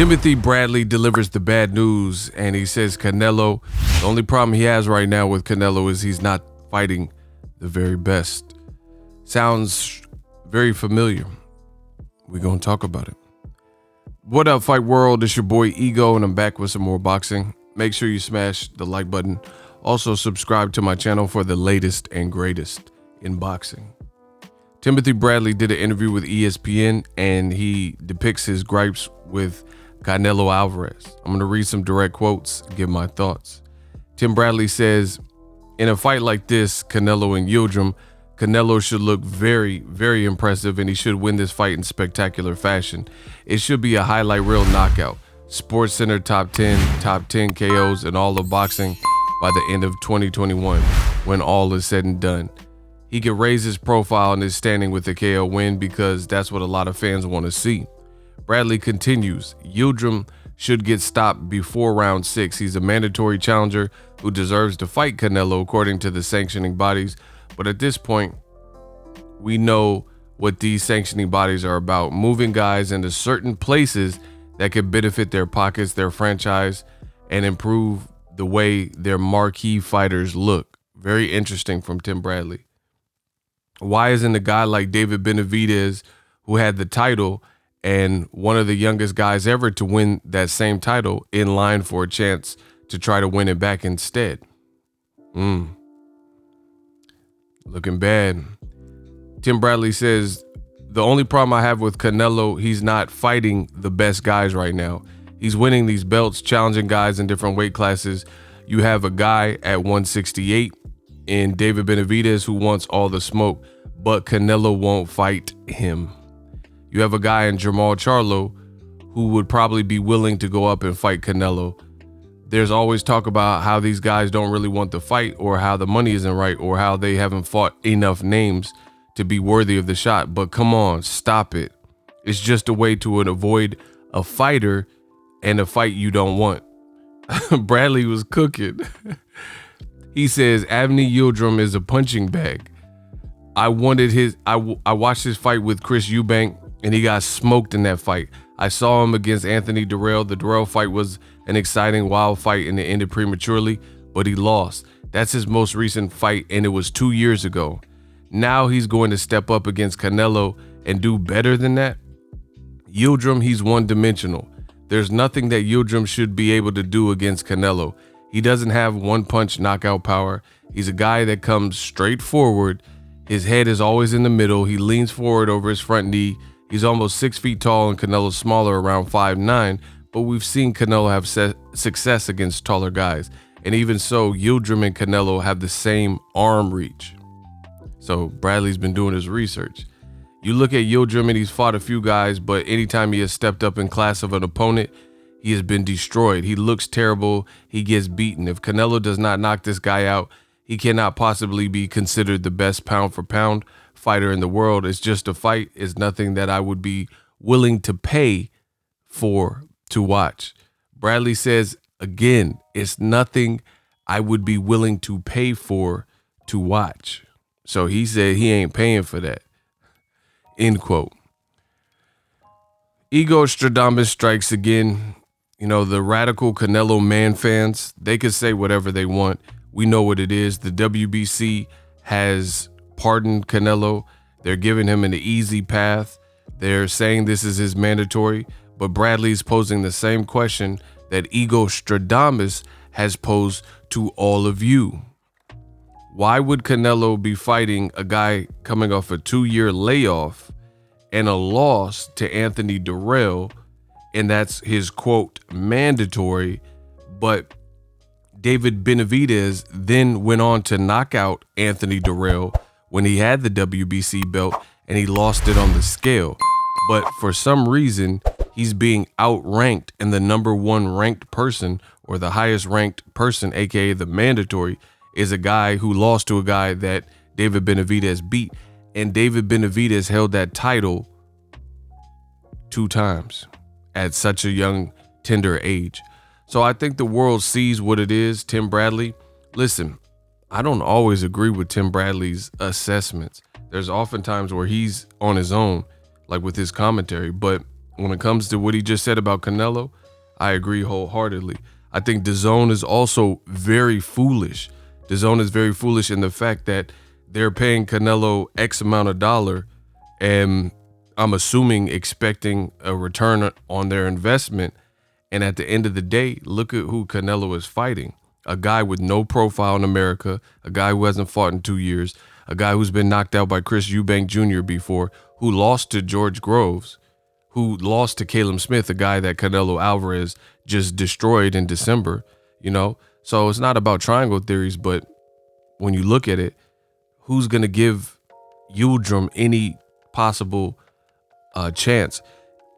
Timothy Bradley delivers the bad news, and he says Canelo, the only problem he has right now with Canelo is he's not fighting the very best. Sounds very familiar. We're going to talk about it. What up, Fight World? It's your boy Ego, and I'm back with some more boxing. Make sure you smash the like button. Also, subscribe to my channel for the latest and greatest in boxing. Timothy Bradley did an interview with ESPN, and he depicts his gripes with Canelo Alvarez. I'm going to read some direct quotes, give my thoughts. Tim Bradley says, in a fight like this, Canelo and Yildirim, Canelo should look very, very impressive, and he should win this fight in spectacular fashion. It should be a highlight reel knockout. Sports Center top 10 KOs in all of boxing by the end of 2021, when all is said and done. He could raise his profile and his standing with the KO win because that's what a lot of fans want to see. Bradley continues, Yildirim should get stopped before round 6. He's a mandatory challenger who deserves to fight Canelo according to the sanctioning bodies. But at this point, we know what these sanctioning bodies are about, moving guys into certain places that could benefit their pockets, their franchise, and improve the way their marquee fighters look. Very interesting from Tim Bradley. Why isn't a guy like David Benavidez, who had the title and one of the youngest guys ever to win that same title, in line for a chance to try to win it back instead? Looking bad. Tim Bradley says, the only problem I have with Canelo, he's not fighting the best guys right now. He's winning these belts, challenging guys in different weight classes. You have a guy at 168 in David Benavidez who wants all the smoke, but Canelo won't fight him. You have a guy in Charlo who would probably be willing to go up and fight Canelo. There's always talk about how these guys don't really want the fight, or how the money isn't right, or how they haven't fought enough names to be worthy of the shot. But come on, stop it. It's just a way to avoid a fighter and a fight you don't want. Bradley was cooking. He says Avni Yildirim is a punching bag. I watched his fight with Chris Eubank, and he got smoked in that fight. I saw him against Anthony Dirrell. The Dirrell fight was an exciting, wild fight, and it ended prematurely, but he lost. That's his most recent fight, and it was 2 years ago. Now he's going to step up against Canelo and do better than that. Yildirim, he's one-dimensional. There's nothing that Yildirim should be able to do against Canelo. He doesn't have one-punch knockout power. He's a guy that comes straight forward. His head is always in the middle. He leans forward over his front knee. He's almost 6 feet tall, and Canelo's smaller, around 5'9", but we've seen Canelo have success against taller guys. And even so, Yildirim and Canelo have the same arm reach. So Bradley's been doing his research. You look at Yildirim, and he's fought a few guys, but anytime he has stepped up in class of an opponent, he has been destroyed. He looks terrible. He gets beaten. If Canelo does not knock this guy out, he cannot possibly be considered the best pound for pound fighter in the world. It's just a fight. It's nothing that I would be willing to pay for to watch. Bradley says, again, it's nothing I would be willing to pay for to watch. So he said he ain't paying for that. End quote. Ego Stradamus strikes again. You know, the radical Canelo man fans, they could say whatever they want. We know what it is. The WBC has pardoned Canelo. They're giving him an easy path. They're saying this is his mandatory. But Bradley's posing the same question that Ego Stradamus has posed to all of you. Why would Canelo be fighting a guy coming off a 2-year layoff and a loss to Anthony Dirrell? And that's his, quote, mandatory. But David Benavidez then went on to knock out Anthony Dirrell when he had the WBC belt, and he lost it on the scale. But for some reason, he's being outranked, and the number 1 ranked person, or the highest ranked person, aka the mandatory, is a guy who lost to a guy that David Benavidez beat. And David Benavidez held that title 2 times at such a young, tender age. So I think the world sees what it is. Tim Bradley, listen, I don't always agree with Tim Bradley's assessments. There's often times where he's on his own, like with his commentary, but when it comes to what he just said about Canelo, I agree wholeheartedly. I think DAZN is also very foolish. DAZN is very foolish in the fact that they're paying Canelo X amount of dollar, and I'm assuming expecting a return on their investment. And at the end of the day, look at who Canelo is fighting. A guy with no profile in America, a guy who hasn't fought in 2 years, a guy who's been knocked out by Chris Eubank Jr. before, who lost to George Groves, who lost to Caleb Smith, a guy that Canelo Alvarez just destroyed in December, you know? So it's not about triangle theories, but when you look at it, who's going to give Yildirim any possible chance?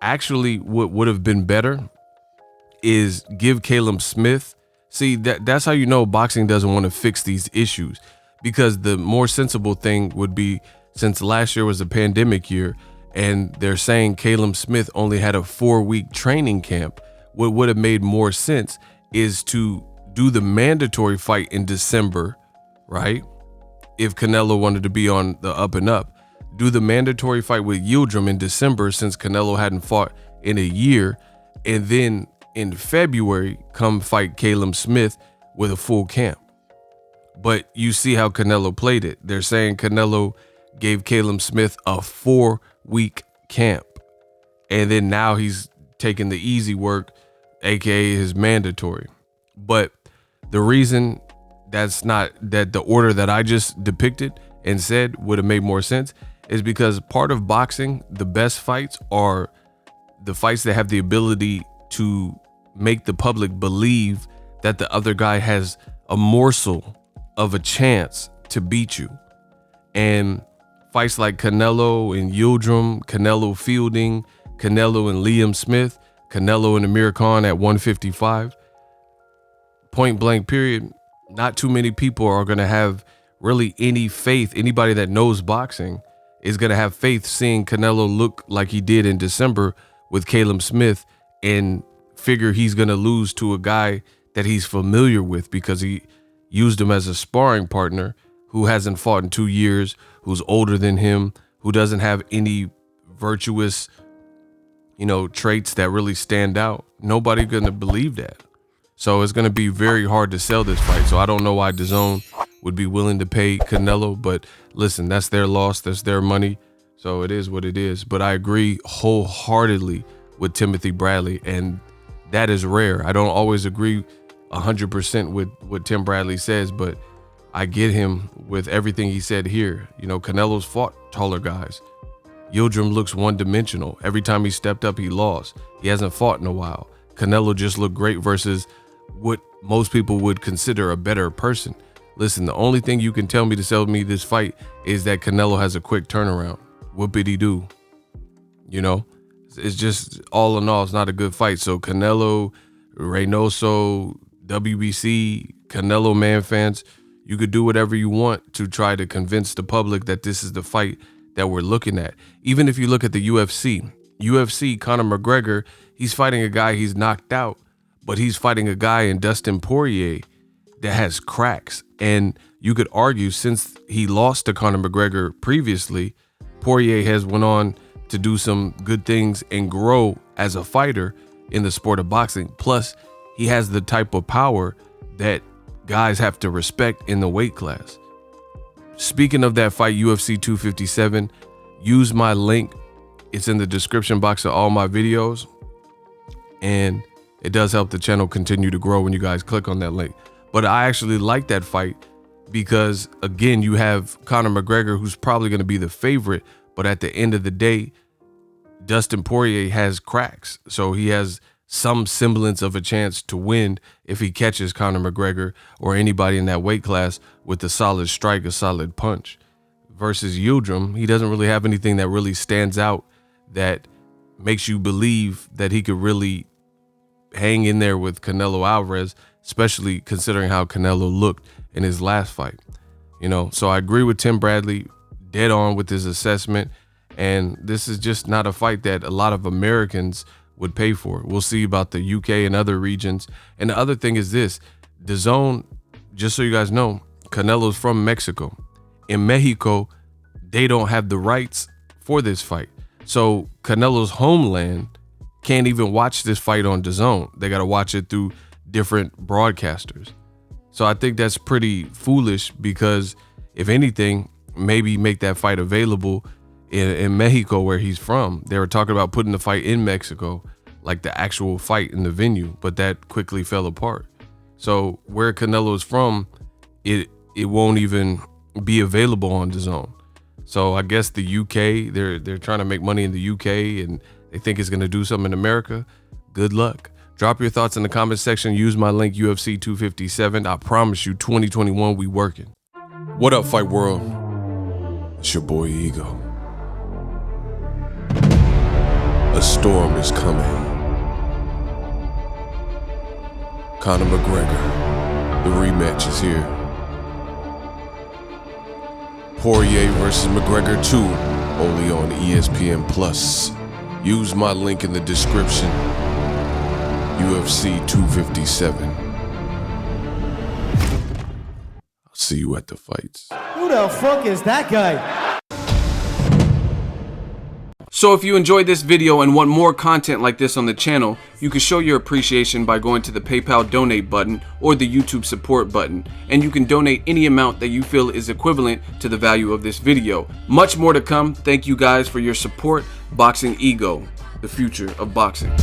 Actually, what would have been better is give Caleb Smith. See, that's how you know boxing doesn't want to fix these issues, because the more sensible thing would be, since last year was a pandemic year and they're saying Caleb Smith only had a 4-week training camp, what would have made more sense is to do the mandatory fight in December, right? If Canelo wanted to be on the up and up, do the mandatory fight with Yildirim in December, since Canelo hadn't fought in a year, and then in February come fight Caleb Smith with a full camp. But you see how Canelo played it. They're saying Canelo gave Caleb Smith a 4-week camp, and then now he's taking the easy work, aka his mandatory. But the reason that's not, that the order that I just depicted and said would have made more sense, is because part of boxing, the best fights are the fights that have the ability to make the public believe that the other guy has a morsel of a chance to beat you. And fights like Canelo and Yildirim, Canelo fielding, Canelo and Liam Smith, Canelo and Amir Khan at 155, point blank period, not too many people are going to have really any faith. Anybody that knows boxing is going to have faith seeing Canelo look like he did in December with Caleb Smith and figure he's going to lose to a guy that he's familiar with, because he used him as a sparring partner who hasn't fought in 2 years, who's older than him, who doesn't have any virtuous, traits that really stand out. Nobody going to believe that. So it's going to be very hard to sell this fight. So I don't know why DAZN would be willing to pay Canelo, but listen, that's their loss. That's their money. So it is what it is. But I agree wholeheartedly with Timothy Bradley, and that is rare. I don't always agree 100% with what Tim Bradley says, but I get him with everything he said here. Canelo's fought taller guys. Yildirim looks one-dimensional. Every time he stepped up, he lost. He hasn't fought in a while. Canelo just looked great versus what most people would consider a better person. Listen, the only thing you can tell me to sell me this fight is that Canelo has a quick turnaround. Whoopity-doo. It's just, all in all, it's not a good fight. So Canelo, Reynoso, WBC, Canelo man fans, you could do whatever you want to try to convince the public that this is the fight that we're looking at. Even if you look at the UFC, Conor McGregor, he's fighting a guy he's knocked out, but he's fighting a guy in Dustin Poirier that has cracks. And you could argue, since he lost to Conor McGregor previously, Poirier has went on to do some good things and grow as a fighter in the sport of boxing. Plus, he has the type of power that guys have to respect in the weight class. Speaking of that fight, UFC 257, use my link. It's in the description box of all my videos, and it does help the channel continue to grow when you guys click on that link. But I actually like that fight because, again, you have Conor McGregor, who's probably going to be the favorite, but at the end of the day, Dustin Poirier has cracks, so he has some semblance of a chance to win if he catches Conor McGregor or anybody in that weight class with a solid strike, a solid punch. Versus Yildirim, he doesn't really have anything that really stands out that makes you believe that he could really hang in there with Canelo Alvarez, especially considering how Canelo looked in his last fight. So I agree with Tim Bradley, dead on with his assessment, and this is just not a fight that a lot of Americans would pay for. We'll see about the UK and other regions. And the other thing is this, DAZN, just so you guys know, Canelo's from Mexico. In Mexico, they don't have the rights for this fight. So Canelo's homeland can't even watch this fight on DAZN. They got to watch it through different broadcasters. So I think that's pretty foolish, because if anything, maybe make that fight available in Mexico, where he's from. They were talking about putting the fight in Mexico, like the actual fight in the venue, but that quickly fell apart. So where Canelo is from, it won't even be available on DAZN. So I guess the UK, they're trying to make money in the UK, and they think it's gonna do something in America. Good luck. Drop your thoughts in the comment section. Use my link, UFC 257. I promise you, 2021, we working. What up, Fight World? It's your boy Ego. A storm is coming. Conor McGregor, the rematch is here. Poirier versus McGregor 2, only on ESPN Plus. Use my link in the description. UFC 257. I'll see you at the fights. Who the fuck is that guy? So if you enjoyed this video and want more content like this on the channel, you can show your appreciation by going to the PayPal donate button or the YouTube support button, and you can donate any amount that you feel is equivalent to the value of this video. Much more to come. Thank you guys for your support. Boxingego, the future of boxing.